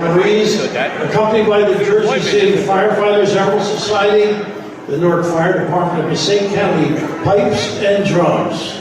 Marines, accompanied by the Jersey City Firefighters Emerald Society, the Newark Fire Department of Passaic County Pipes and Drums.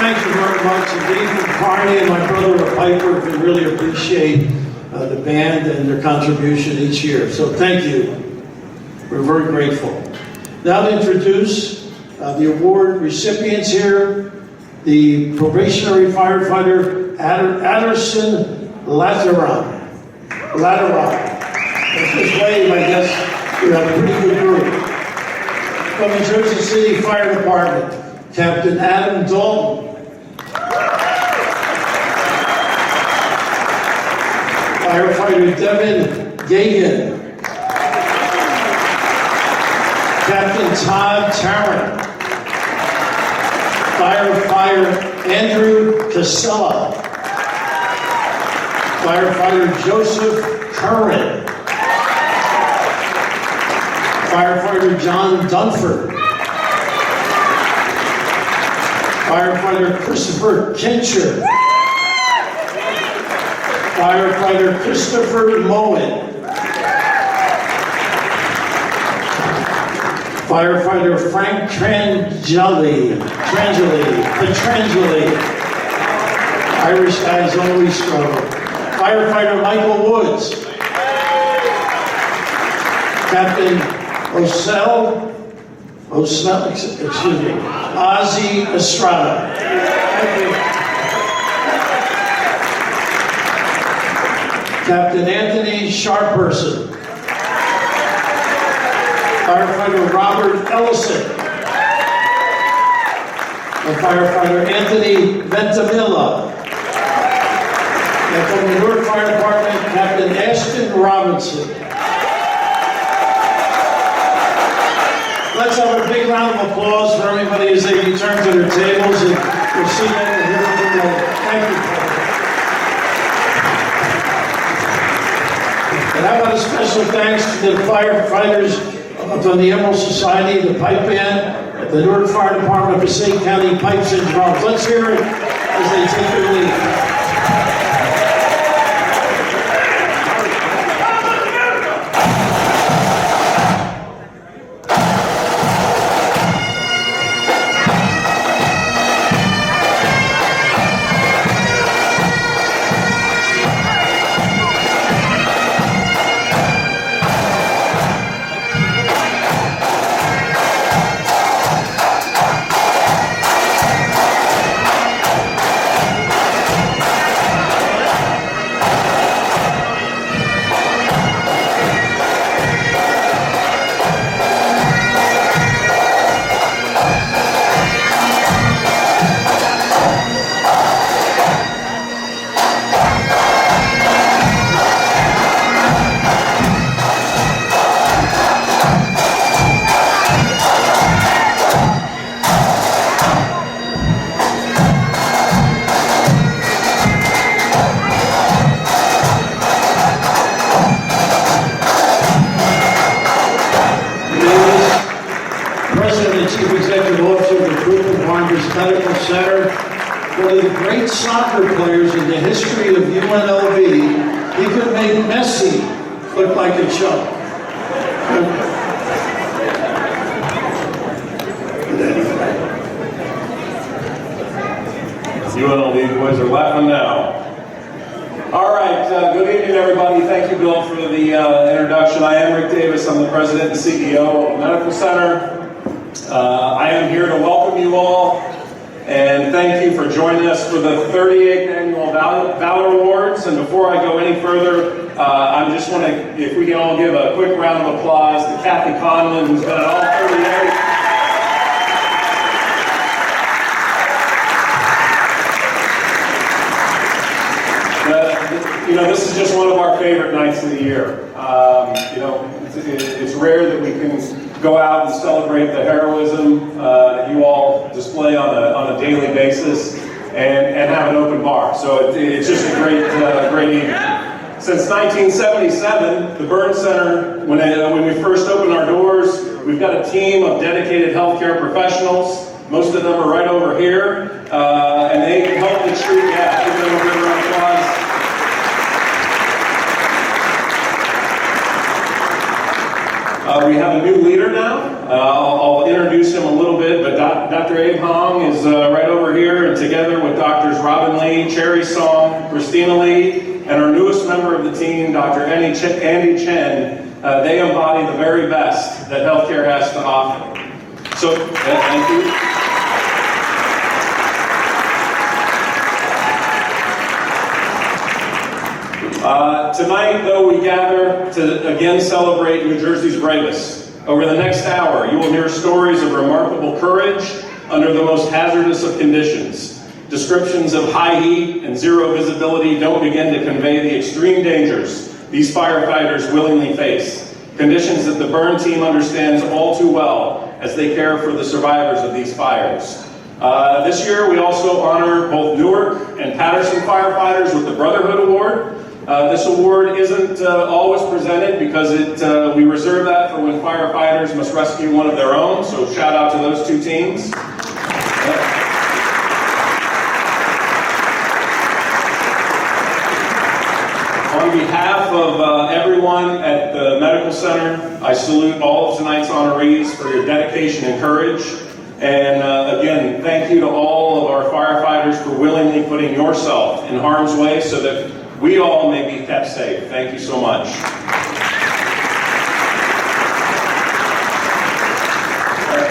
Thank you very much indeed. Carney and my brother Piper, we really appreciate the band and their contribution each year. So thank you. We're very grateful. Now to introduce the award recipients here, the probationary firefighter Addison Lateron. That's his wave, I guess. We have a pretty good group. From the Jersey City Fire Department, Captain Adam Dalton. Firefighter Devin Gagan. Captain Todd Tarrant. Firefighter Andrew Casella. Firefighter Joseph Curran. Firefighter John Dunford. Firefighter Christopher Kincher. Firefighter Christopher Moen. Firefighter Frank Petrangeli. Irish guys always struggle. Firefighter Michael Woods. Captain Ozzy Estrada. Captain Anthony Sharperson. Firefighter Robert Ellison. And Firefighter Anthony Ventimilla. And from the Newark Fire Department, Captain Ashton Robinson. Let's have a big round of applause for everybody as they return to their tables, and we'll see them and hear from them. Thank you. And how about a special thanks to the firefighters from the Emerald Society, the pipe band, the Newark Fire Department of Passaic County Pipes and Drums. Let's hear it as they take their lead. and Chief Executive Officer of the group of Barnabas Medical Center, one of the great soccer players in the history of UNLV. He could make Messi look like a chump. UNLV boys are laughing now. All right, good evening, everybody. Thank you, Bill, for the introduction. I am Rick Davis. I'm the president and CEO of the Medical Center. I am here to welcome you all and thank you for joining us for the 38th Annual Valor Awards. And before I go any further, I just want to, if we can all give a quick round of applause to Kathy Conlon, who's been at all 38. You know, this is just one of our favorite nights of the year. You know, it's rare that we can go out and celebrate the heroism that you all display on a daily basis and have an open bar. So it's just a great evening. Since 1977, the Burn Center, when we first opened our doors, we've got a team of dedicated healthcare professionals. Most of them are right over here, and they help the treat. Yeah, give them a big round of applause. We have a new leader now. I'll introduce him a little bit, but Dr. Abe Hong is right over here, and together with Doctors Robin Lee, Cherry Song, Christina Lee, and our newest member of the team, Dr. Andy Chen, they embody the very best that healthcare has to offer. So, thank you. Tonight, though, we gather to again celebrate New Jersey's bravest. Over the next hour, you will hear stories of remarkable courage under the most hazardous of conditions. Descriptions of high heat and zero visibility don't begin to convey the extreme dangers these firefighters willingly face. Conditions that the burn team understands all too well as they care for the survivors of these fires. This year, we also honor both Newark and Patterson firefighters with the Brotherhood Award. This award isn't always presented because we reserve that for when firefighters must rescue one of their own, so shout out to those two teams. On behalf of everyone at the Medical Center, I salute all of tonight's honorees for your dedication and courage. And again, thank you to all of our firefighters for willingly putting yourself in harm's way so that we all may be kept safe. Thank you so much.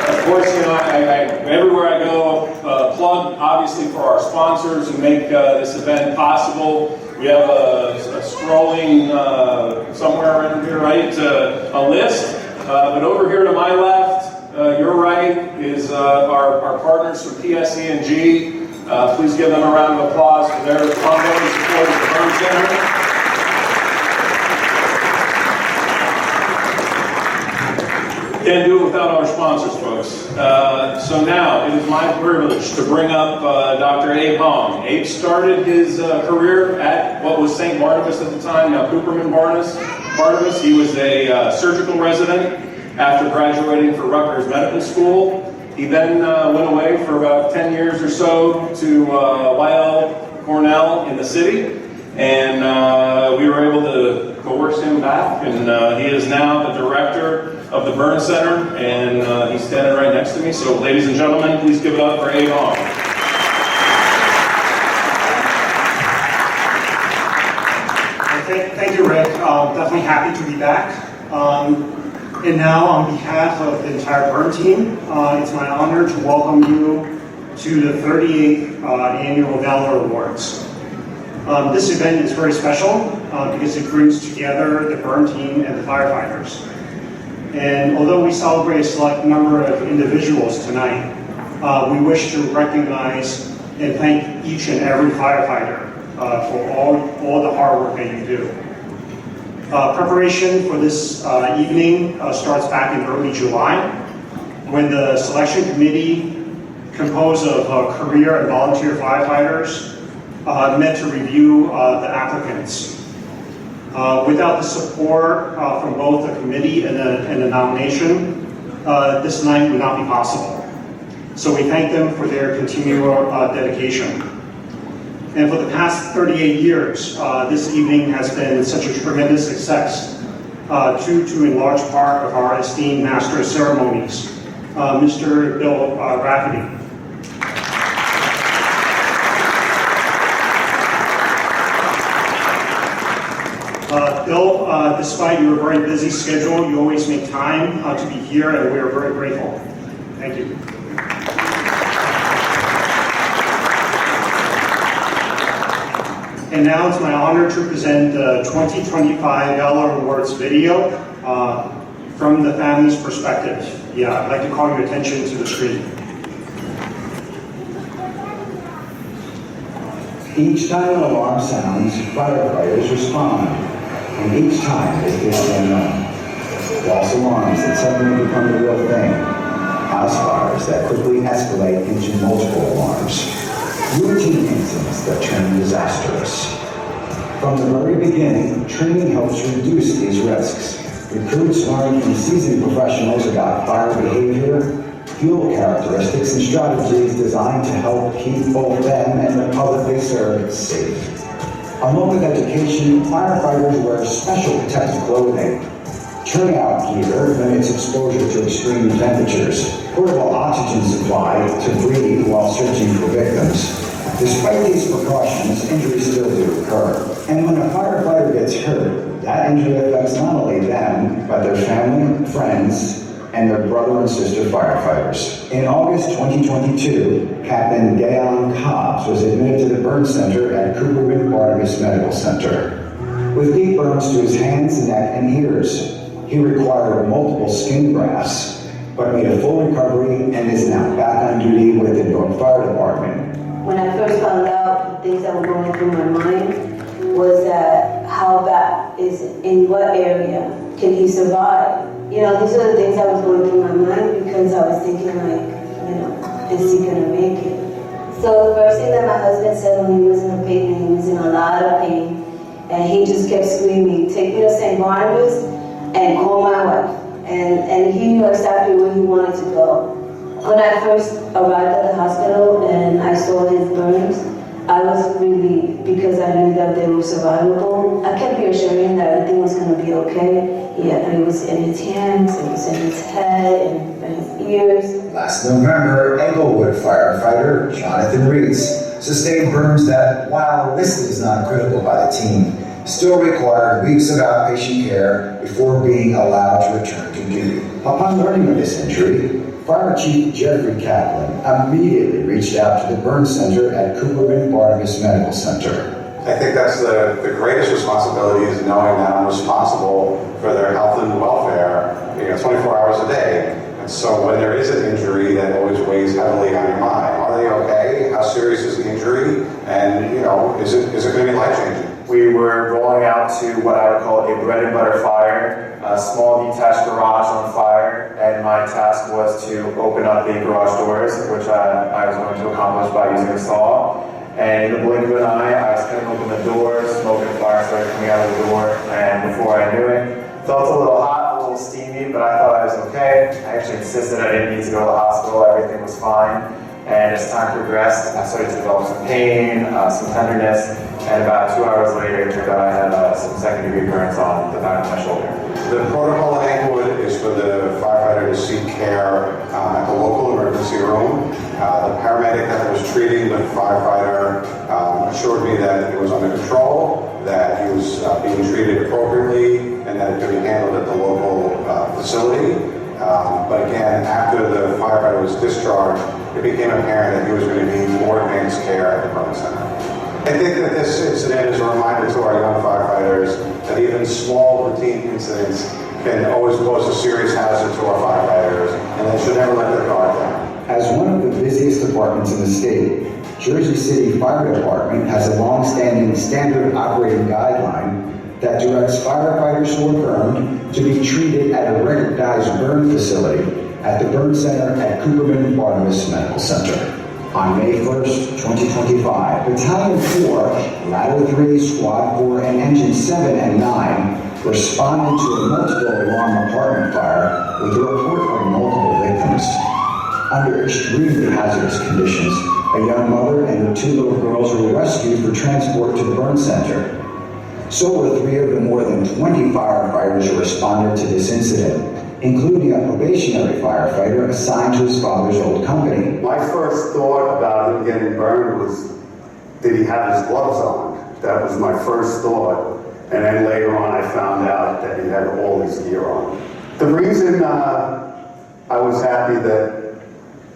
Of course, you know, everywhere I go, plug obviously for our sponsors who make this event possible. We have a scrolling somewhere around here, right? A list. But over here to my left, your right, is our partners from PSE&G. Please give them a round of applause for their ongoing support of the Burn Center. Can't do it without our sponsors, folks. So now, it is my privilege to bring up Dr. Abe Hong. Abe started his career at what was St. Barnabas at the time, now Cooperman Barnabas. He was a surgical resident after graduating from Rutgers Medical School. He then went away for about 10 years or so to Weill Cornell in the city, and we were able to coerce him back, and he is now the director of the Burn Center, and he's standing right next to me. So ladies and gentlemen, please give it up for Abe Hong. Thank you, Rick. Definitely happy to be back. And now, on behalf of the entire Burn team, it's my honor to welcome you to the 38th Annual Valor Awards. This event is very special because it brings together the Burn team and the firefighters. And although we celebrate a select number of individuals tonight, we wish to recognize and thank each and every firefighter for all the hard work that you do. Preparation for this evening starts back in early July, when the selection committee, composed of career and volunteer firefighters, met to review the applicants. Without the support from both the committee and the nomination, this night would not be possible. So we thank them for their continual dedication. And for the past 38 years, this evening has been such a tremendous success, due to in large part of our esteemed Master of Ceremonies, Mr. Bill Rafferty. Bill, despite your very busy schedule, you always make time to be here, and we are very grateful. Thank you. And now it's my honor to present the 2025 Valor Awards video from the family's perspective. Yeah, I'd like to call your attention to the screen. Each time an alarm sounds, firefighters respond, and each time they face the unknown. False alarms that suddenly become the real thing. House fires that quickly escalate into multiple alarms. Routine incidents that turn disastrous. From the very beginning, training helps reduce these risks. Recruits learn from seasoned professionals about fire behavior, fuel characteristics, and strategies designed to help keep both them and the public they serve safe. Along with education, firefighters wear special protective clothing. Turnout gear limits exposure to extreme temperatures. Portable oxygen supply to breathe while searching for victims. Despite these precautions, injuries still do occur. And when a firefighter gets hurt, that injury affects not only them, but their family, friends, and their brother and sister firefighters. In August 2022, Captain Gayon Cobbs was admitted to the burn center at Cooperman Barnabas Medical Center. With deep burns to his hands, neck, and ears, he required multiple skin grafts, but made a full recovery and is now back on duty with the North Fire Department. When I first found out, the things that were going through my mind was that how bad is it, in what area can he survive? You know, these are the things that was going through my mind because I was thinking like, you know, is he gonna make it? So the first thing that my husband said when he was in the pain, he was in a lot of pain, and he just kept screaming, take me to St. Barnabas and call my wife. And he knew exactly where he wanted to go. When I first arrived at the hospital and I saw his burns, I was relieved because I knew that they were survivable. I kept reassuring that everything was going to be okay. Yeah, it was in his hands, it was in his head, and in his ears. Last November, Englewood firefighter Jonathan Reitz sustained burns that, while listed as non-critical by the team, still required weeks of outpatient care before being allowed to return to duty. Upon learning of this injury, Fire Chief Jeffrey Kaplan immediately reached out to the burn center at Cooperman Barnabas Medical Center. I think that's the greatest responsibility, is knowing that I'm responsible for their health and welfare, 24 hours a day. And so when there is an injury, that always weighs heavily on your mind. Are they okay? How serious is the injury? And is it going to be life-changing? We were rolling out to what I would call a bread and butter fire, a small detached garage on fire, and my task was to open up the garage doors, which I was going to accomplish by using a saw. And in the blink of an eye, I was cutting open the door, smoke and fire started coming out of the door, and before I knew it, felt a little hot, a little steamy, but I thought I was okay. I actually insisted I didn't need to go to the hospital, everything was fine. And as time progressed, I started to develop some pain, some tenderness, and about 2 hours later, it turned out I had some second-degree burns on the back of my shoulder. The protocol at Englewood is for the firefighter to seek care at the local emergency room. The paramedic that was treating the firefighter assured me that it was under control, that he was being treated appropriately, and that it could be handled at the local facility. But again, after the firefighter was discharged, it became apparent that he was going to need more advanced care at the burn center. I think that this incident is a reminder to our young firefighters that even small routine incidents can always pose a serious hazard to our firefighters, and they should never let their guard down. As one of the busiest departments in the state, Jersey City Fire Department has a long-standing standard operating guideline that directs firefighters who are burned to be treated at a recognized burn facility at the burn center at Cooperman Barnabas Medical Center. On May 1st, 2025, Battalion 4, Ladder 3, Squad 4, and Engine 7 and 9 responded to a multiple alarm apartment fire with a report of multiple victims. Under extremely hazardous conditions, a young mother and her 2 little girls were rescued for transport to the burn center. So were 3 of the more than 20 firefighters who responded to this incident, including a probationary firefighter assigned to his father's old company. My first thought about him getting burned was, did he have his gloves on? That was my first thought. And then later on I found out that he had all his gear on. The reason I was happy that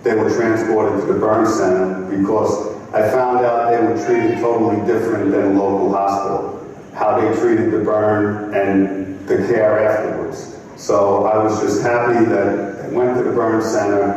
they were transported to the burn center because I found out they were treated totally different than a local hospital. How they treated the burn and the care afterwards. So I was just happy that they went to the burn center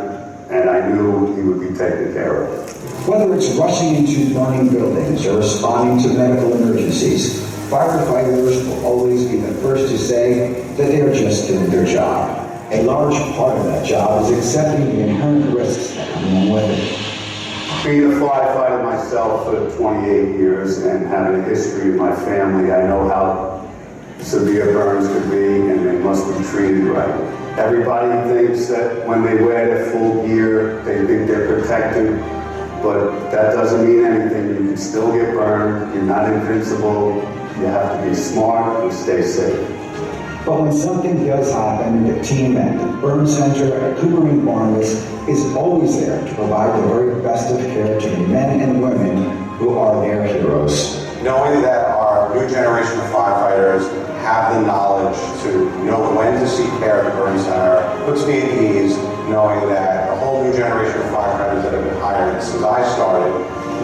and I knew he would be taken care of. Whether it's rushing into burning buildings or responding to medical emergencies, firefighters will always be the first to say that they are just doing their job. A large part of that job is accepting the inherent risks that come along with it. Being a firefighter myself for 28 years and having a history in my family, I know how severe burns could be and they must be treated right. Everybody thinks that when they wear their full gear, they think they're protected, but that doesn't mean anything. You can still get burned. You're not invincible. You have to be smart and stay safe. But when something does happen, the team at the Burn Center at Cooper and Barnabas is always there to provide the very best of care to the men and women who are their heroes. Knowing that our new generation of firefighters have the knowledge to know when to seek care at the Burn Center puts me at ease, knowing that a whole new generation of firefighters that have been hired since I started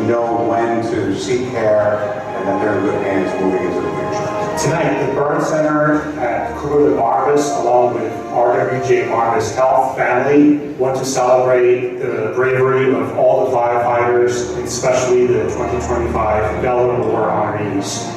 know when to seek care and that they're in good hands moving into the future. Tonight, the Burn Center at Cooper and Barnabas, along with RWJ Barnabas Health family, want to celebrate the bravery of all the firefighters, especially the 2025 Valor Award honorees.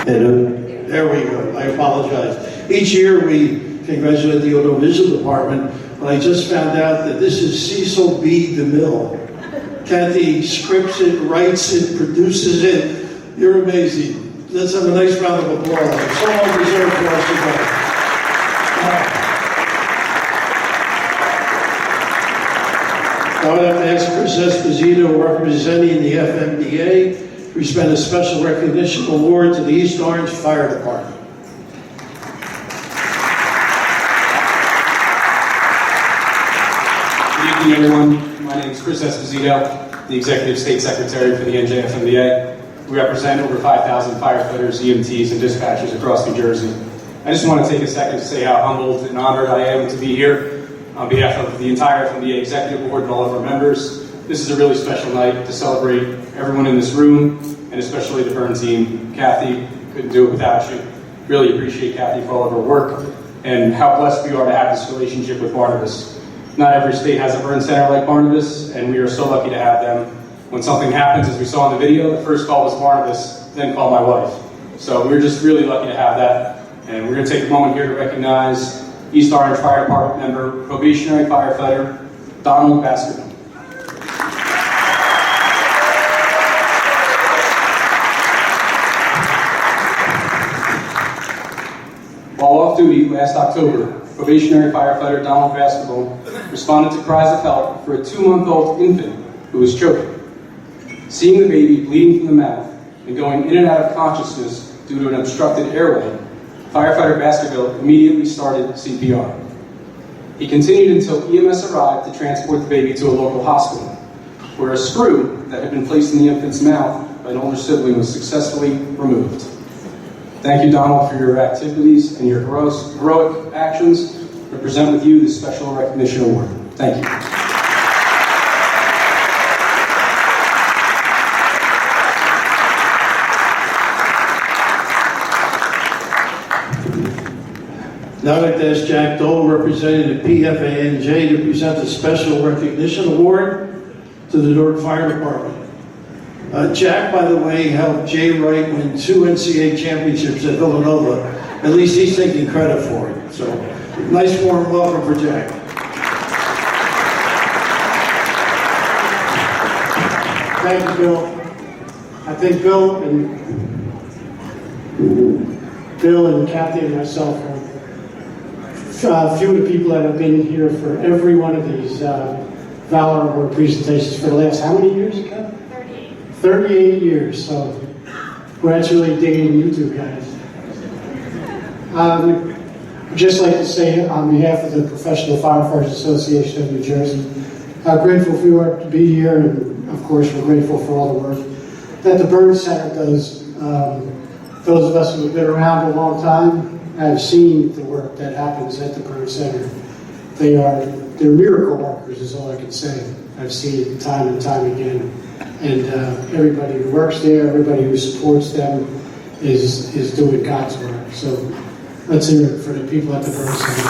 There we go. I apologize. Each year we congratulate the audiovisual department, but I just found out that this is Cecil B. DeMille. Kathy scripts it, writes it, produces it. You're amazing. Let's have a nice round of applause. So well deserved for us today. Now I'd have to ask Chris Esposito, representing the FMDA, to present a special recognition award to the East Orange Fire Department. Good evening, everyone. My name is Chris Esposito, the Executive State Secretary for the NJFMDA. We represent over 5,000 firefighters, EMTs, and dispatchers across New Jersey. I just want to take a second to say how humbled and honored I am to be here on behalf of the entire FMDA Executive Board and all of our members. This is a really special night to celebrate everyone in this room, and especially the burn team. Kathy, couldn't do it without you. Really appreciate Kathy for all of her work and how blessed we are to have this relationship with Barnabas. Not every state has a burn center like Barnabas, and we are so lucky to have them. When something happens, as we saw in the video, the first call was Barnabas, then call my wife. So we're just really lucky to have that. And we're going to take a moment here to recognize East Orange Fire Department member, probationary firefighter, Donald Baskerville. While off duty last October, probationary firefighter Donald Baskerville responded to cries of help for a 2-month-old infant who was choking. Seeing the baby bleeding from the mouth and going in and out of consciousness due to an obstructed airway, firefighter Baskerville immediately started CPR. He continued until EMS arrived to transport the baby to a local hospital, where a screw that had been placed in the infant's mouth by an older sibling was successfully removed. Thank you, Donald, for your activities and your heroic actions. I present with you this special recognition award. Thank you. Now I'd like to ask Jack Dole, representing the PFANJ, to present a special recognition award to the Newark Fire Department. Jack, by the way, helped Jay Wright win 2 NCAA championships at Villanova. At least he's taking credit for it. So, nice warm welcome for Jack. Thank you, Bill. I think Bill and Kathy and myself are a few of the people that have been here for every one of these Valor Award presentations for the last how many years ago? 38. 38 years, so we're actually dating you two guys. I'd just like to say on behalf of the Professional Firefighters Association of New Jersey, how grateful we are to be here, and of course we're grateful for all the work that the Burn Center does. Those of us who have been around a long time have seen the work that happens at the Burn Center. They're miracle workers is all I can say. I've seen it time and time again. And everybody who works there, everybody who supports them is doing God's work. So let's hear it for the people at the Burn Center.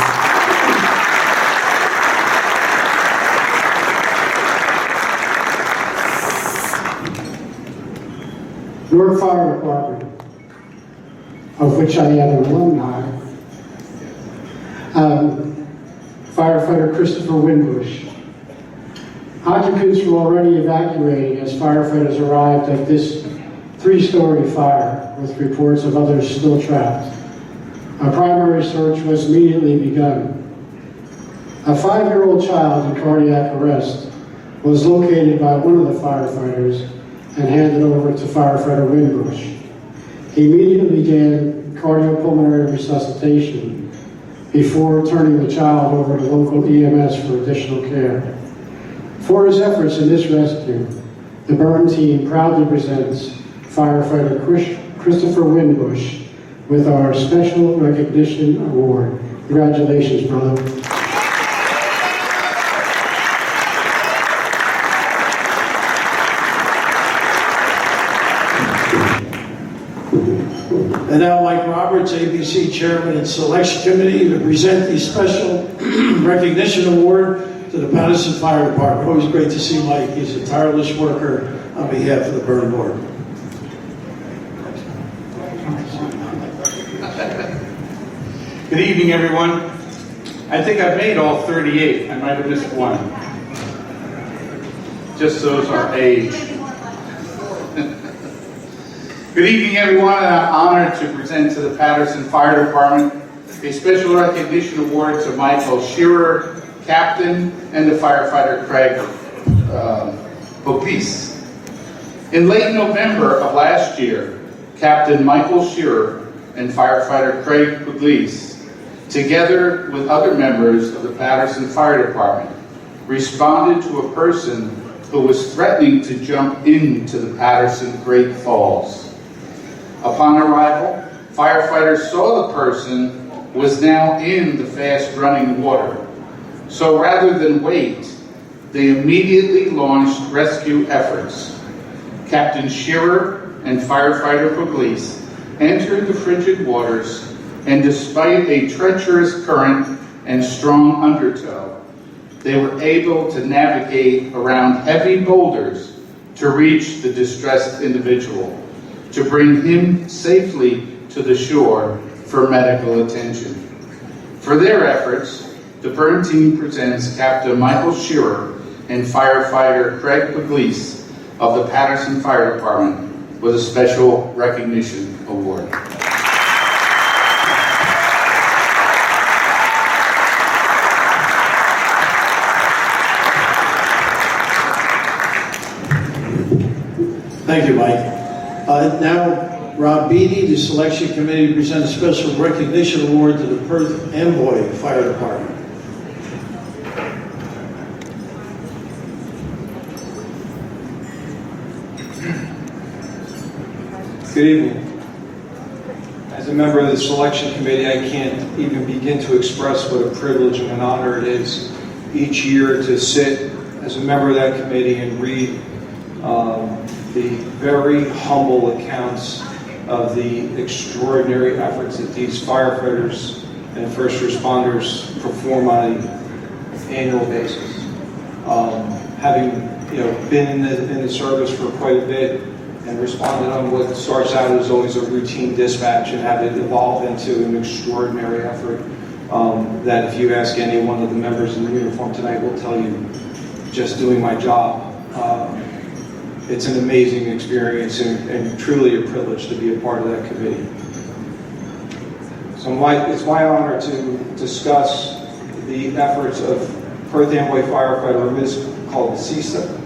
Newark Fire Department, of which I am an alumni. Firefighter Christopher Winbush. Occupants were already evacuating as firefighters arrived at this 3-story fire, with reports of others still trapped. A primary search was immediately begun. A 5-year-old child in cardiac arrest was located by one of the firefighters and handed over to firefighter Winbush. He immediately began cardiopulmonary resuscitation before turning the child over to local EMS for additional care. For his efforts in this rescue, the Burn team proudly presents firefighter Christopher Winbush with our Special Recognition Award. Congratulations, brother. And now Mike Roberts, ABC Chairman and Selection Committee, to present the Special Recognition Award to the Patterson Fire Department. Always great to see Mike. He's a tireless worker on behalf of the Burn Board. Good evening, everyone. I think I've made all 38. I might have missed one. Just shows our age. Good evening, everyone, and I'm honored to present to the Patterson Fire Department a special recognition award to Michael Shearer, Captain, and the firefighter Craig Pugliese. In late November of last year, Captain Michael Shearer and firefighter Craig Pugliese, together with other members of the Patterson Fire Department, responded to a person who was threatening to jump into the Patterson Great Falls. Upon arrival, firefighters saw the person was now in the fast-running water. So rather than wait, they immediately launched rescue efforts. Captain Shearer and firefighter Pugliese entered the frigid waters, and despite a treacherous current and strong undertow, they were able to navigate around heavy boulders to reach the distressed individual, to bring him safely to the shore for medical attention. For their efforts, the Burn team presents Captain Michael Shearer and firefighter Craig Pugliese of the Patterson Fire Department with a special recognition award. Thank you, Mike. Now, Rob Beatty, the Selection Committee, presents a special recognition award to the Perth Amboy Fire Department. Good evening. As a member of the Selection Committee, I can't even begin to express what a privilege and an honor it is each year to sit as a member of that committee and read the very humble accounts of the extraordinary efforts that these firefighters and first responders perform on an annual basis. Having been in the service for quite a bit and responded on what starts out as always a routine dispatch and have it evolve into an extraordinary effort that if you ask any one of the members in the uniform tonight will tell you just doing my job. it's an amazing experience and truly a privilege to be a part of that committee. So it's my honor to discuss the efforts of Perth Amboy firefighter Ms. Calvacista.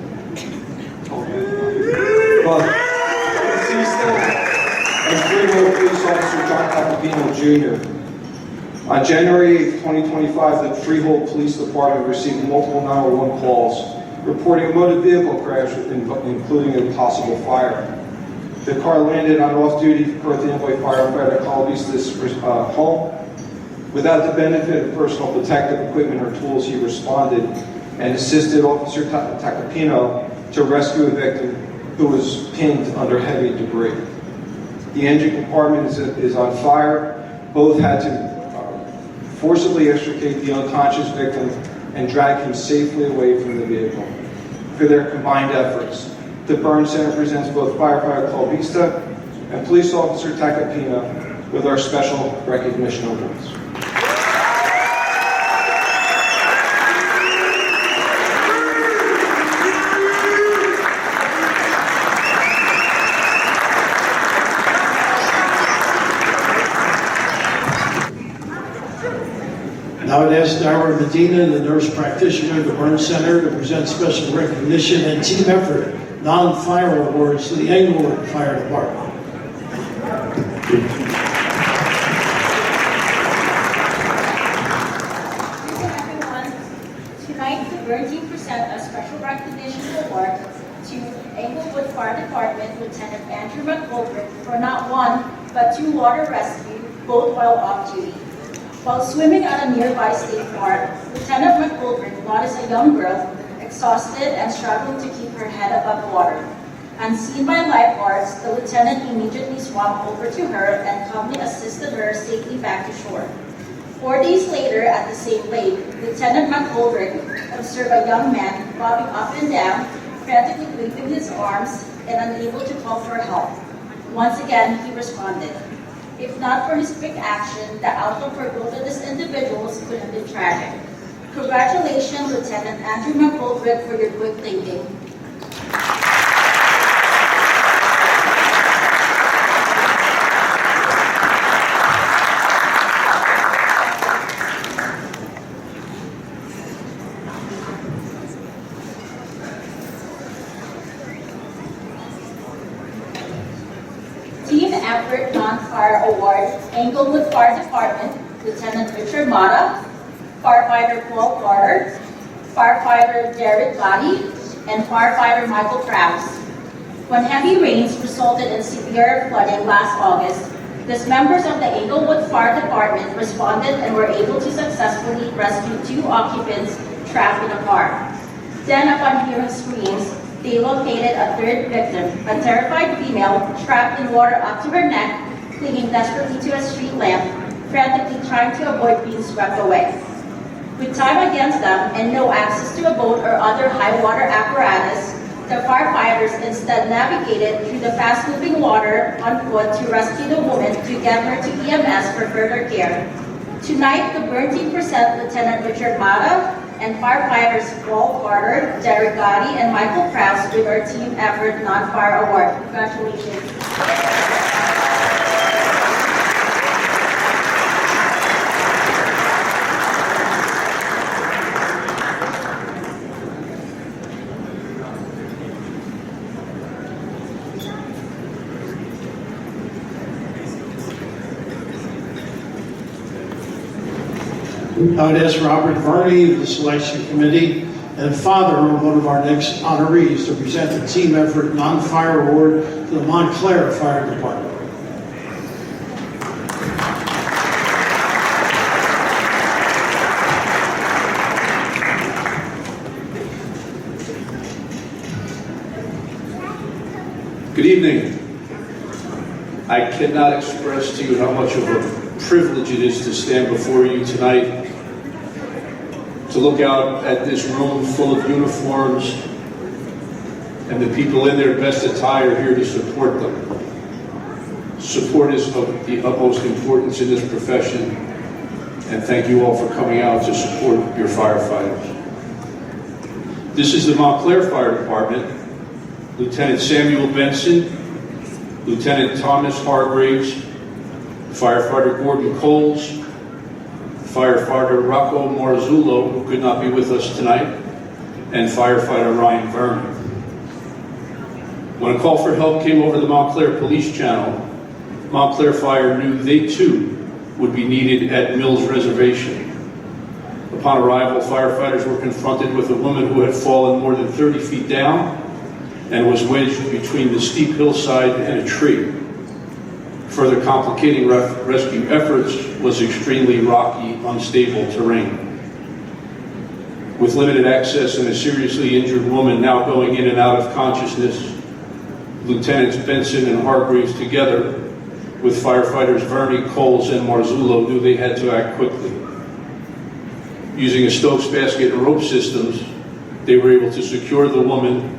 And Freehold Police Officer John Capapino Jr. On January 8, 2025, the Freehold Police Department received multiple 911 calls reporting a motor vehicle crash, including a possible fire. The car landed on off-duty Perth Amboy firefighter Calvista's home. Without the benefit of personal protective equipment or tools, he responded and assisted Officer Tacopino to rescue a victim who was pinned under heavy debris. The engine compartment is on fire. Both had to forcibly extricate the unconscious victim and drag him safely away from the vehicle. For their combined efforts, the Burn Center presents both firefighter Calvista and police officer Tacopino with our special recognition awards. Now I'd ask Dara Medina, the nurse practitioner of the Burn Center, to present special recognition and team effort non-fire awards to the Englewood Fire Department. Everyone, tonight the Burn team present a special recognition award to Englewood Fire Department Lieutenant Andrew McGoldrick for not one, but 2 water rescue, both while off duty. While swimming at a nearby state park, Lieutenant McGoldrick noticed a young girl exhausted and struggling to keep her head above water. Unseen by lifeguards, the lieutenant immediately swam over to her and calmly assisted her safely back to shore. 4 days later, at the same lake, Lieutenant McGoldrick observed a young man bobbing up and down, frantically waving his arms and unable to call for help. Once again, he responded. If not for his quick action, the outcome for both of these individuals could have been tragic. Congratulations, Lieutenant Andrew McGoldrick, for your quick thinking. Team Effort Non-Fire Award, Englewood Fire Department, Lieutenant Richard Mata, Firefighter Paul Carter, Firefighter Derek Gotti, and Firefighter Michael Krause. When heavy rains resulted in severe flooding last August, these members of the Englewood Fire Department responded and were able to successfully rescue 2 occupants trapped in a car. Then, upon hearing screams, they located a 3rd victim, a terrified female trapped in water up to her neck, clinging desperately to a street lamp, frantically trying to avoid being swept away. With time against them and no access to a boat or other high water apparatus, the firefighters instead navigated through the fast-moving water on foot to rescue the woman to get her to EMS for further care. Tonight, the Burn team presents Lieutenant Richard Mata and firefighters Paul Carter, Derek Gotti, and Michael Krause with our Team Effort Non-Fire Award. Congratulations. I would ask Robert Varney of the selection committee and father of one of our next honorees to present the Team Effort Non-Fire Award to the Montclair Fire Department. Good evening. I cannot express to you how much of a privilege it is to stand before you tonight, to look out at this room full of uniforms and the people in their best attire here to support them. Support is of the utmost importance in this profession, and thank you all for coming out to support your firefighters. This is the Montclair Fire Department, Lieutenant Samuel Benson, Lieutenant Thomas Hargraves, firefighter Gordon Coles, firefighter Rocco Marzullo, who could not be with us tonight, and firefighter Ryan Vernon. When a call for help came over the Montclair Police Channel, Montclair Fire knew they too would be needed at Mills Reservation. Upon arrival, firefighters were confronted with a woman who had fallen more than 30 feet down and was wedged between the steep hillside and a tree. Further complicating rescue efforts was extremely rocky, unstable terrain. With limited access and a seriously injured woman now going in and out of consciousness, Lieutenants Benson and Hargreaves, together with firefighters Verney, Coles, and Marzullo, knew they had to act quickly. Using a Stokes basket and rope systems, they were able to secure the woman,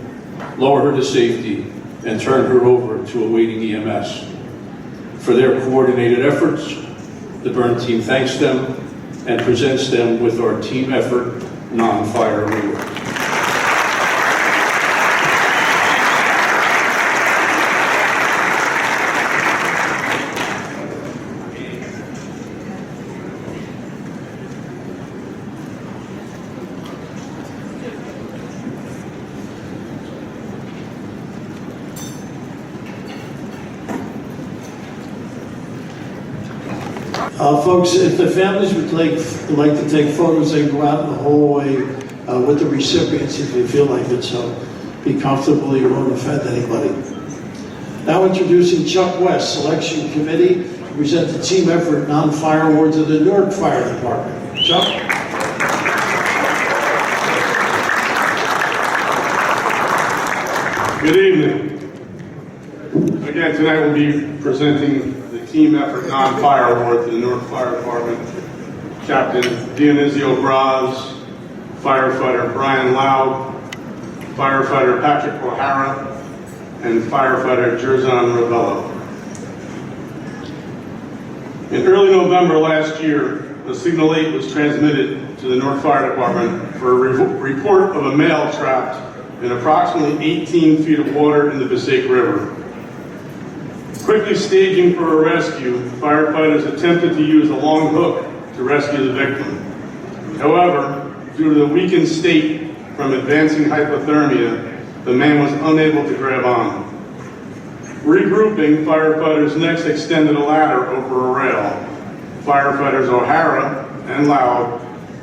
lower her to safety, and turn her over to awaiting EMS. For their coordinated efforts, the burn team thanks them and presents them with our team effort non-fire award. Folks, if the families would like to take photos, they can go out in the hallway with the recipients if you feel like it, so be comfortable, you won't offend anybody. Now introducing Chuck West, Selection Committee, to present the Team Effort Non-Fire Award to the Newark Fire Department. Chuck? Good evening. Again, tonight we'll be presenting the Team Effort Non-Fire Award to the Newark Fire Department. Captain Dionysio Braz, firefighter Brian Lau, firefighter Patrick O'Hara, and firefighter Jerzon Ravello. In early November last year, a Signal 8 was transmitted to the Newark Fire Department for a report of a male trapped in approximately 18 feet of water in the Passaic River. Quickly staging for a rescue, firefighters attempted to use a long hook to rescue the victim. However, due to the weakened state from advancing hypothermia, the man was unable to grab on. Regrouping, firefighters next extended a ladder over a rail. Firefighters O'Hara and Loud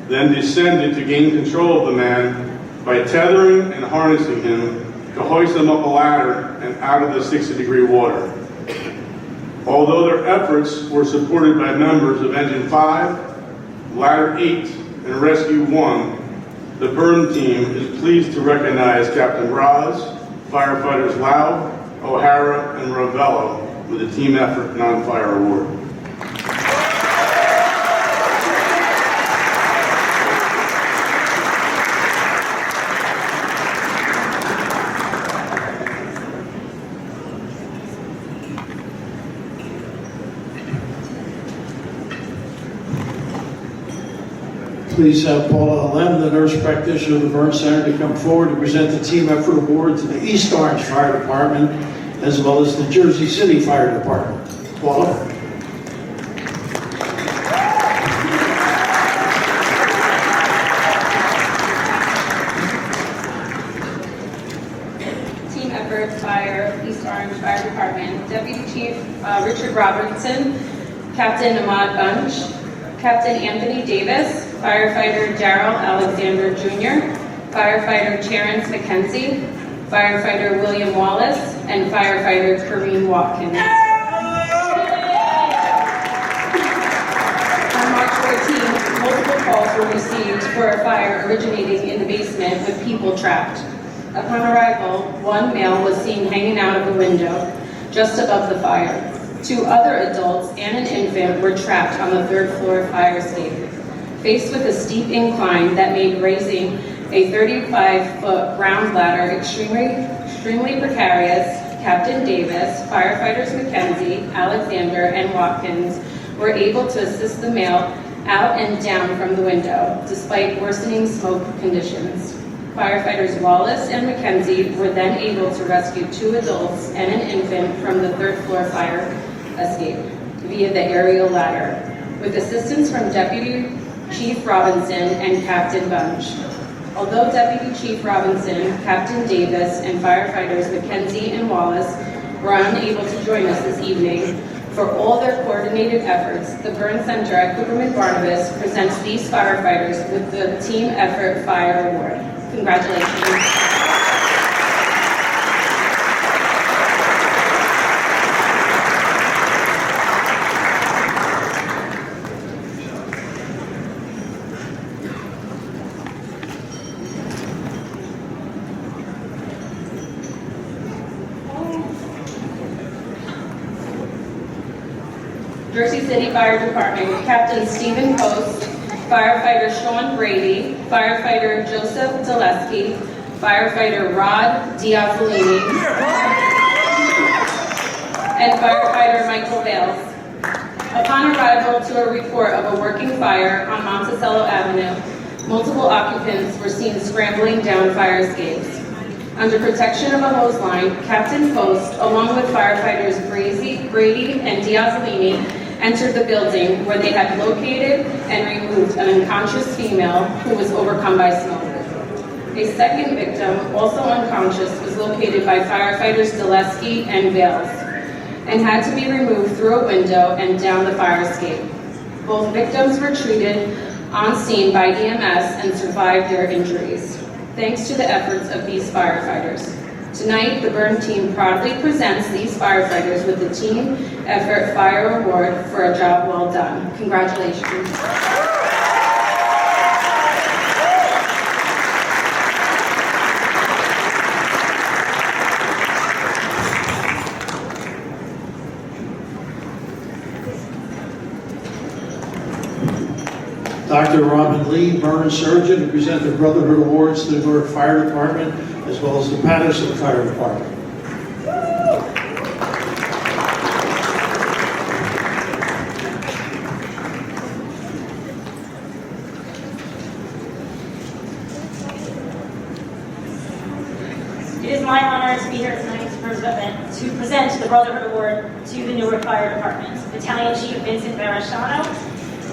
then descended to gain control of the man by tethering and harnessing him to hoist him up a ladder and out of the 60-degree water. Although their efforts were supported by members of Engine 5, Ladder 8, and Rescue 1, the burn team is pleased to recognize Captain Braz, firefighters Loud, O'Hara, and Ravello with the Team Effort Non-Fire Award. Please have Paula Lem, the nurse practitioner of the Burn Center, to come forward to present the Team Effort Award to the East Orange Fire Department, as well as the Jersey City Fire Department. Paula? Team Effort Fire, East Orange Fire Department, Deputy Chief Richard Robertson, Captain Ahmad Bunch, Captain Anthony Davis, firefighter Darrell Alexander Jr., firefighter Terrence McKenzie, firefighter William Wallace, and firefighter Kareem Watkins. On March 14th, multiple calls were received for a fire originating in the basement with people trapped. Upon arrival, one male was seen hanging out of a window just above the fire. 2 other adults and an infant were trapped on the 3rd floor fire escape. Faced with a steep incline that made raising a 35-foot ground ladder extremely precarious, Captain Davis, firefighters McKenzie, Alexander, and Watkins were able to assist the male out and down from the window, despite worsening smoke conditions. Firefighters Wallace and McKenzie were then able to rescue 2 adults and an infant from the 3rd floor fire escape via the aerial ladder, with assistance from Deputy Chief Robinson and Captain Bunch. Although Deputy Chief Robinson, Captain Davis, and firefighters McKenzie and Wallace were unable to join us this evening, for all their coordinated efforts, the Burn Center at Cooperman Barnabas presents these firefighters with the Team Effort Fire Award. Congratulations. Jersey City Fire Department, Captain Stephen Post, firefighter Sean Brady, firefighter Joseph Daleski, firefighter Rod Diafolini, and firefighter Michael Bales. Upon arrival to a report of a working fire on Monticello Avenue, multiple occupants were seen scrambling down fire escapes. Under protection of a hose line, Captain Post, along with firefighters Brady and Diafolini, entered the building where they had located and removed an unconscious female who was overcome by smoke. A second victim, also unconscious, was located by firefighters Daleski and Bales and had to be removed through a window and down the fire escape. Both victims were treated on scene by EMS and survived their injuries, thanks to the efforts of these firefighters. Tonight, the Burn team proudly presents these firefighters with the Team Effort Fire Award for a job well done. Congratulations. Dr. Robin Lee, burn surgeon, to present the Brotherhood Awards to the Newark Fire Department as well as the Patterson Fire Department. It is my honor to be here tonight to present the Brotherhood Award to the Newark Fire Department. Battalion Chief Vincent Barashano,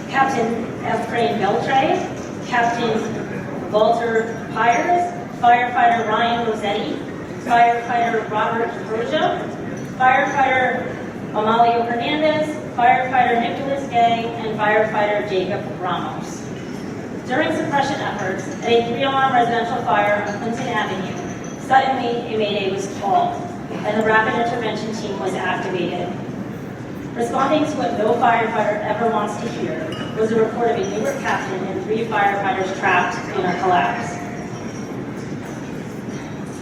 Captain Efrain Beltre, Captain Walter Pyers, Firefighter Ryan Rossetti, Firefighter Robert Roja, Firefighter Amalio Hernandez, Firefighter Nicholas Gay, and Firefighter Jacob Ramos. During suppression efforts at a 3-alarm residential fire on Clinton Avenue, suddenly a mayday was called, and the rapid intervention team was activated. Responding to what no firefighter ever wants to hear was a report of a Newark captain and 3 firefighters trapped in a collapse.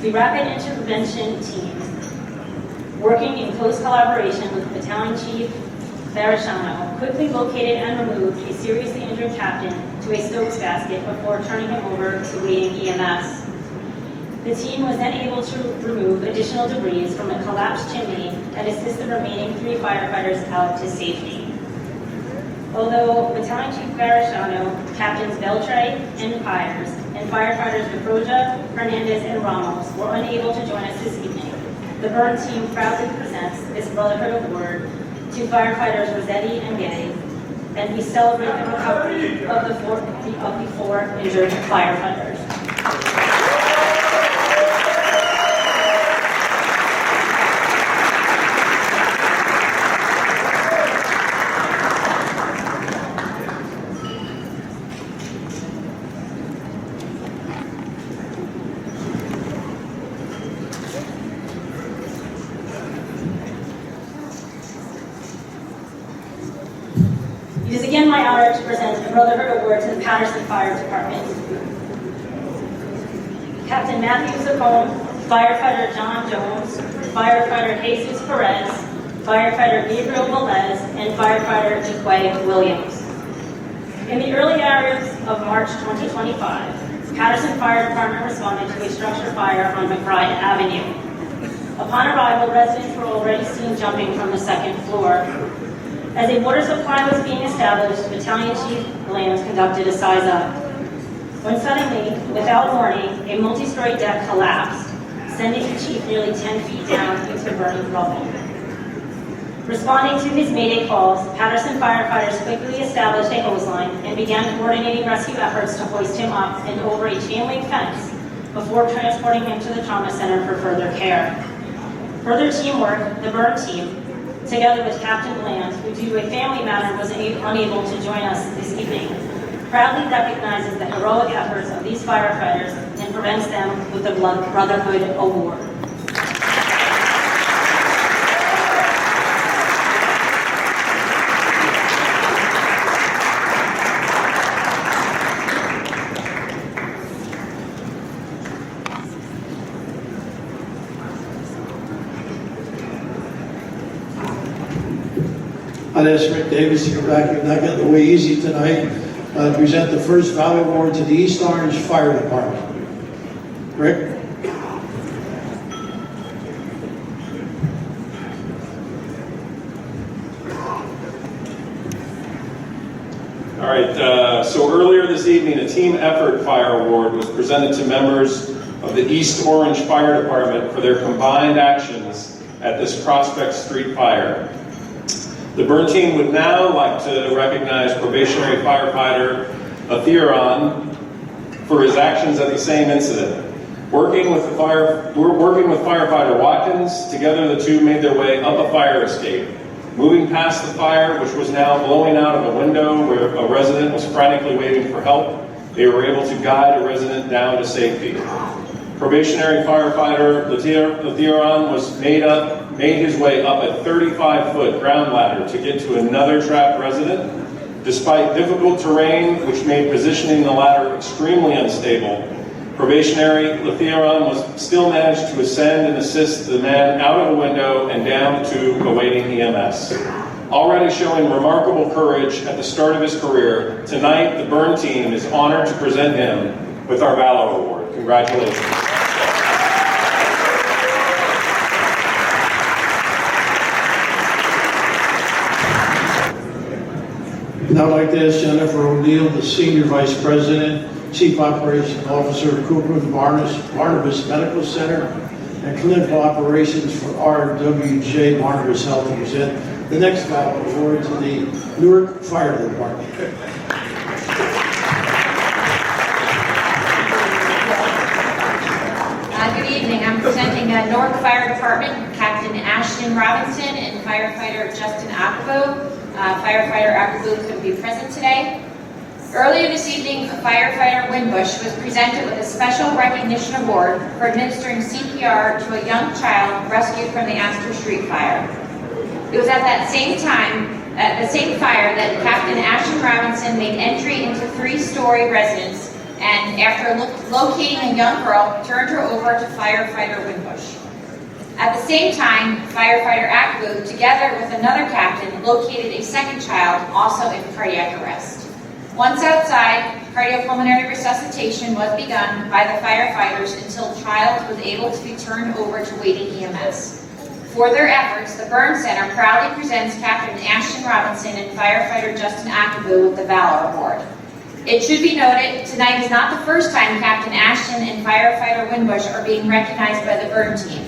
The rapid intervention team, working in close collaboration with Battalion Chief Barashano, quickly located and removed a seriously injured captain to a Stokes basket before turning him over to waiting EMS. The team was then able to remove additional debris from the collapsed chimney and assist the remaining 3 firefighters out to safety. Although Battalion Chief Barashano, Captains Beltre and Pyers, and firefighters DeFroja, Hernandez, and Ramos were unable to join us this evening, the Burn team proudly presents this Brotherhood Award to firefighters Rossetti and Gay, and we celebrate the recovery of the 4 injured firefighters. It is again my honor to present the Brotherhood Award to the Patterson Fire Department. Captain Matthew Zacone, Firefighter John Jones, Firefighter Jesus Perez, Firefighter Gabriel Velez, and Firefighter Jaquay Williams. In the early hours of March 2025, Patterson Fire Department responded to a structure fire on McBride Avenue. Upon arrival, residents were already seen jumping from the 2nd floor. As a water supply was being established, Battalion Chief Lambs conducted a size-up. when suddenly, without warning, a multi-story deck collapsed, sending the chief nearly 10 feet down into burning rubble. Responding to his mayday calls, Patterson firefighters quickly established a hose line and began coordinating rescue efforts to hoist him up and over a chain link fence before transporting him to the trauma center for further care. Further teamwork, the burn team, together with Captain Bland, who due to a family matter was unable to join us this evening, proudly recognizes the heroic efforts of these firefighters and prevents them with the Brotherhood Award. I'd ask Rick Davis to come back. You're not getting away easy tonight. Present the first Valor Award to the East Orange Fire Department. Rick? All right, so earlier this evening, a Team Effort Fire Award was presented to members of the East Orange Fire Department for their combined actions at this Prospect Street fire. The burn team would now like to recognize probationary firefighter Atheron for his actions at the same incident. Working with firefighter Watkins, together the two made their way up a fire escape. Moving past the fire, which was now blowing out of a window where a resident was frantically waving for help, they were able to guide a resident down to safety. Probationary firefighter Atheron was made his way up a 35-foot ground ladder to get to another trapped resident. Despite difficult terrain, which made positioning the ladder extremely unstable, probationary Atheron still managed to ascend and assist the man out of the window and down to awaiting EMS. Already showing remarkable courage at the start of his career, tonight the burn team is honored to present him with our Valor Award. Congratulations. Now I'd like to ask Jennifer O'Neill, the Senior Vice President, Chief Operations Officer of Coopman Barnabas Medical Center and Clinical Operations for RWJ Barnabas Health, to present the next Valor Award to the Newark Fire Department. Good evening. I'm presenting Newark Fire Department, Captain Ashton Robinson and firefighter Justin Acabo. Firefighter Acabo couldn't be present today. Earlier this evening, firefighter Winbush was presented with a special recognition award for administering CPR to a young child rescued from the Astor Street fire. It was at that same time, at the same fire, that Captain Ashton Robinson made entry into 3-story residence and, after locating a young girl, turned her over to firefighter Winbush. At the same time, firefighter Acabo, together with another captain, located a second child, also in cardiac arrest. Once outside, cardiopulmonary resuscitation was begun by the firefighters until the child was able to be turned over to waiting EMS. For their efforts, the Burn Center proudly presents Captain Ashton Robinson and firefighter Justin Acabo with the Valor Award. It should be noted, tonight is not the first time Captain Ashton and firefighter Winbush are being recognized by the Burn team.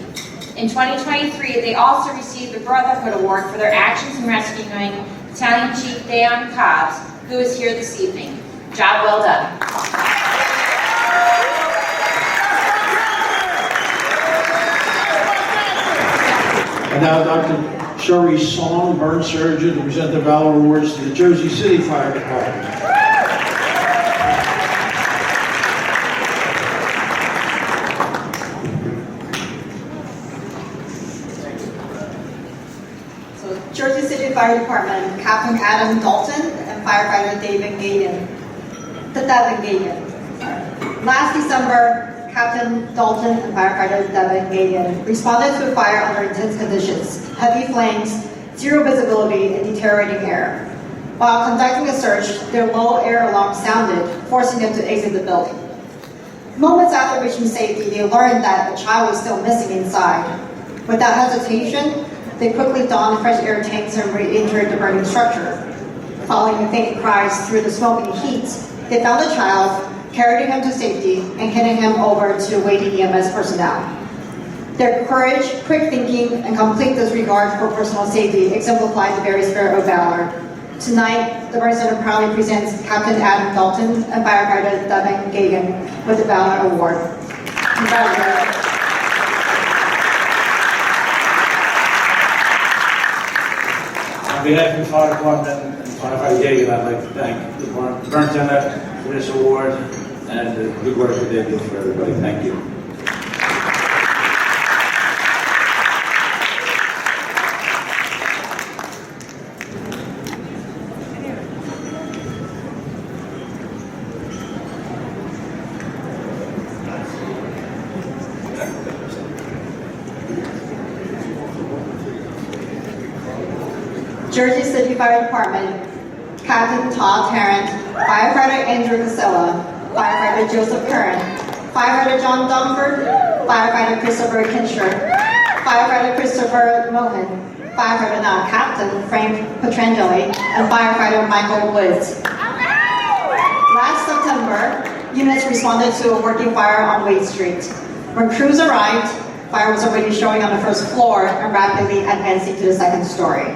In 2023, they also received the Brotherhood Award for their actions in rescuing Battalion Chief Dayon Cobbs, who is here this evening. Job well done. And now Dr. Sherry Song, burn surgeon, to present the Valor Awards to the Jersey City Fire Department. Jersey City Fire Department, Captain Adam Dalton and firefighter Devin Gagan. Last December, Captain Dalton and firefighter Devin Gagan responded to a fire under intense conditions, heavy flames, zero visibility, and deteriorating air. While conducting a search, their low air alarm sounded, forcing them to exit the building. Moments after reaching safety, they learned that a child was still missing inside. Without hesitation, they quickly donned fresh air tanks and re-entered the burning structure. Following faint cries through the smoking heat, they found the child, carried him to safety, and handed him over to waiting EMS personnel. Their courage, quick thinking, and complete disregard for personal safety exemplify the very spirit of valor. Tonight, the Burn Center proudly presents Captain Adam Dalton and firefighter Devin Gagan with the Valor Award. Congratulations. On behalf of the fire department and firefighter Gagan, I'd like to thank the Burn Center for this award and the good work that they do for everybody. Thank you. Jersey City Fire Department, Captain Todd Tarrant, firefighter Andrew Casella, firefighter Joseph Curran, firefighter John Dunford, firefighter Christopher Kincher, firefighter Christopher Mohan, firefighter now Captain Frank Petrangeli, and firefighter Michael Woods. Last September, units responded to a working fire on Wade Street. When crews arrived, fire was already showing on the first floor and rapidly advancing to the second story.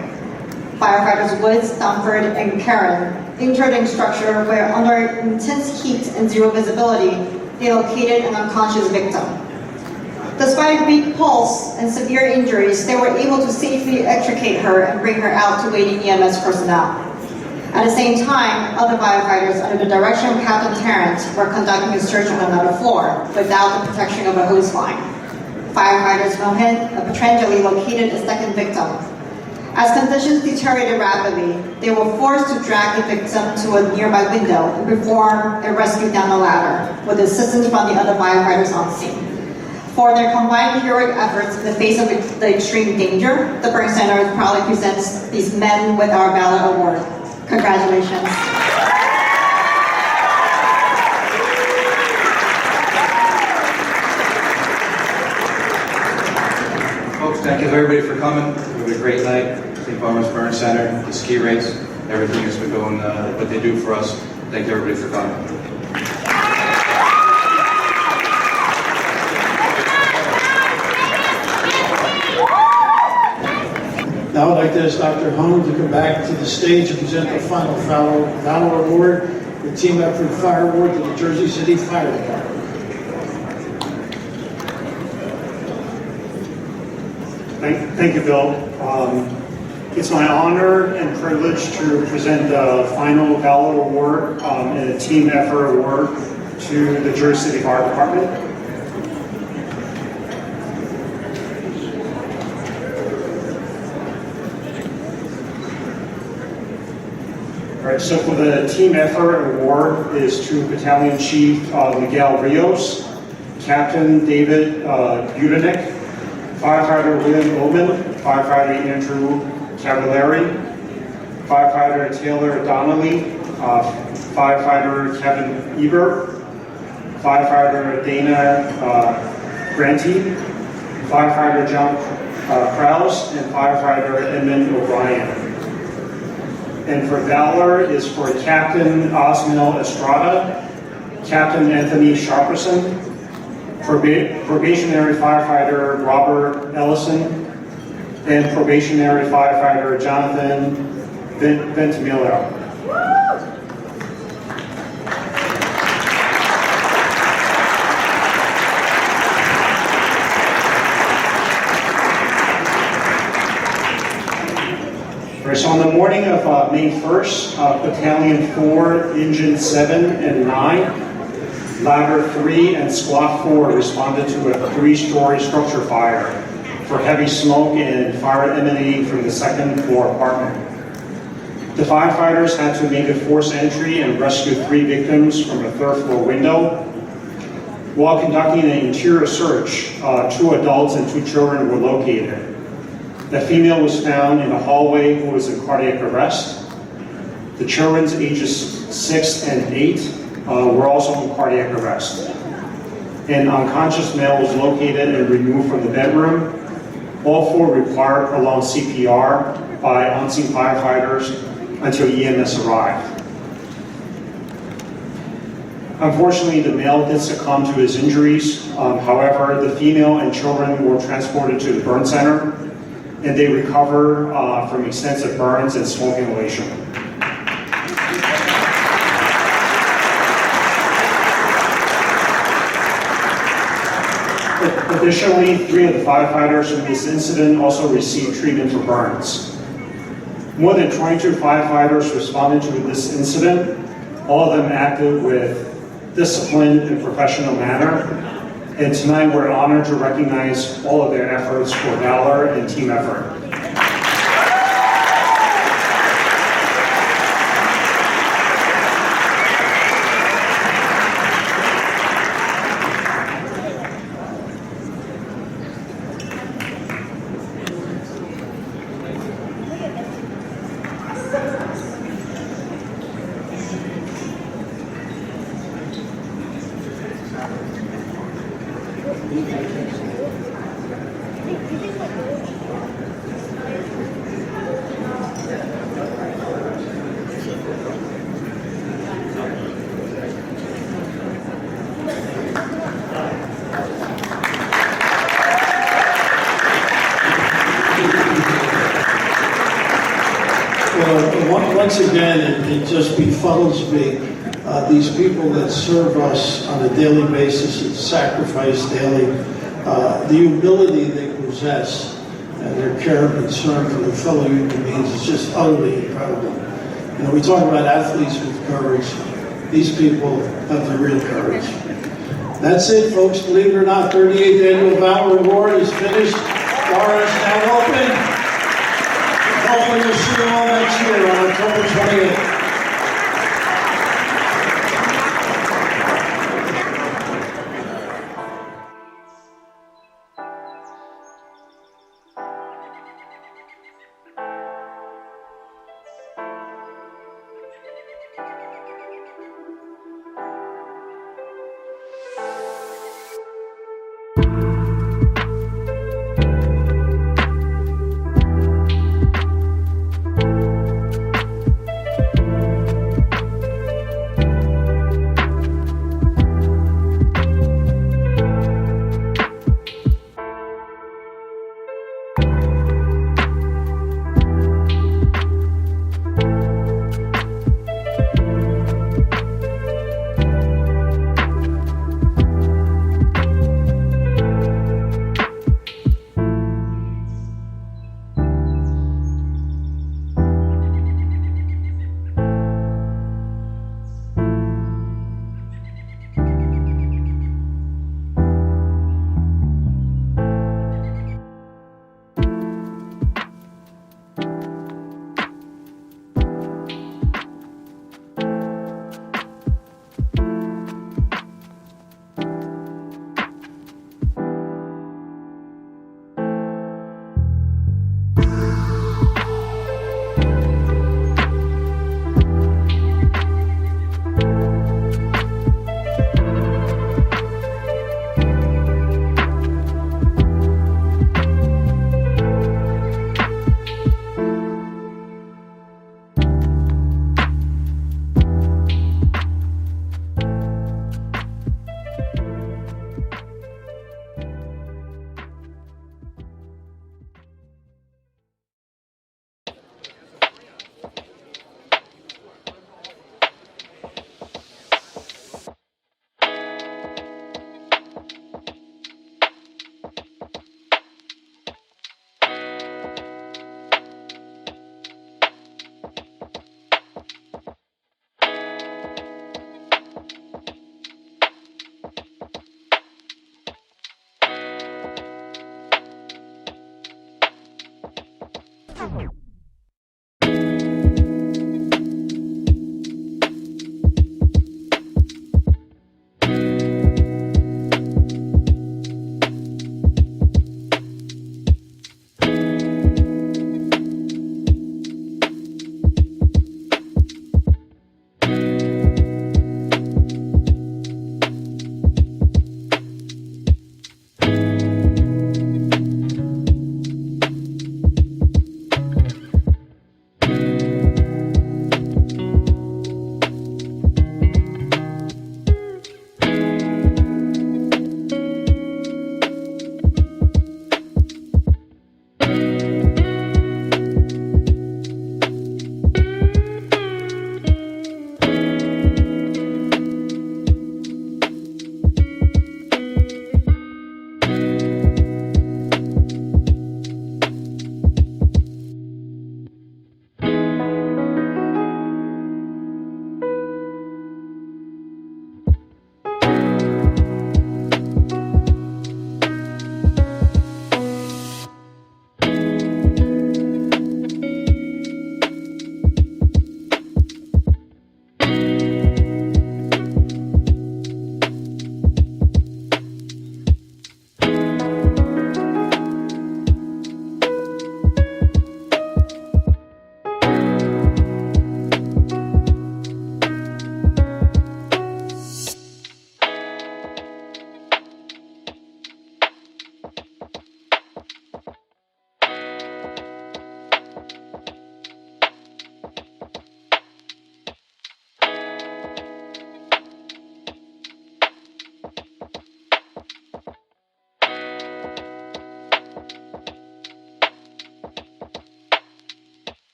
Firefighters Woods, Dunford, and Karen entered the structure where, under intense heat and zero visibility, they located an unconscious victim. Despite weak pulse and severe injuries, they were able to safely extricate her and bring her out to waiting EMS personnel. At the same time, other firefighters, under the direction of Captain Tarrant, were conducting a search on another floor without the protection of a hose line. Firefighters Mohan and Petrangeli located a second victim. As conditions deteriorated rapidly, they were forced to drag the victim to a nearby window and perform a rescue down the ladder with assistance from the other firefighters on scene. For their combined heroic efforts in the face of the extreme danger, the Burn Center proudly presents these men with our Valor Award. Congratulations. Folks, thank you everybody for coming. We had a great night. St. Barnabas Burn Center, the ski race, everything has been going, what they do for us. Thank you everybody for coming. Now I'd like to ask Dr. Hung to come back to the stage and present the final Valor Award, the Team Effort Fire Award to the Jersey City Fire Department. Thank you, Bill. It's my honor and privilege to present the final Valor Award and a Team Effort Award to the Jersey City Fire Department. All right, so for the Team Effort Award is to Battalion Chief Miguel Rios, Captain David Budanek, Firefighter William Oman, Firefighter Andrew Cavallari, Firefighter Taylor Donnelly, Firefighter Kevin Eber, Firefighter Dana Granty, Firefighter John Krause, and Firefighter Edmund O'Brien. And for Valor is for Captain Osmel Estrada, Captain Anthony Sharperson, probationary firefighter Robert Ellison, and probationary firefighter Jonathan Ventimiglia. So on the morning of May 1st, Battalion 4, Engine 7 and 9, Ladder 3 and Squad 4 responded to a 3-story structure fire for heavy smoke and fire emanating from the second floor apartment. The firefighters had to make a forced entry and rescue 3 victims from a 3rd floor window. While conducting an interior search, 2 adults and 2 children were located. The female was found in a hallway who was in cardiac arrest. The children's ages 6 and 8 were also in cardiac arrest. An unconscious male was located and removed from the bedroom. All 4 required prolonged CPR by on-scene firefighters until EMS arrived. Unfortunately, the male did succumb to his injuries. However, the female and children were transported to the burn center, and they recovered from extensive burns and smoke inhalation. Additionally, 3 of the firefighters in this incident also received treatment for burns. More than 22 firefighters responded to this incident. All of them acted with disciplined and professional manner. And tonight we're honored to recognize all of their efforts for valor and team effort. Once again, it just befuddles me, these people that serve us on a daily basis and sacrifice daily, the humility they possess and their care and concern for their fellow human beings is just utterly incredible. You know, we talk about athletes with courage. These people have the real courage. That's it, folks. Believe it or not, 38th Annual Valor Award is finished. Bar is now open. Hopefully we'll see you all next year on October 28th.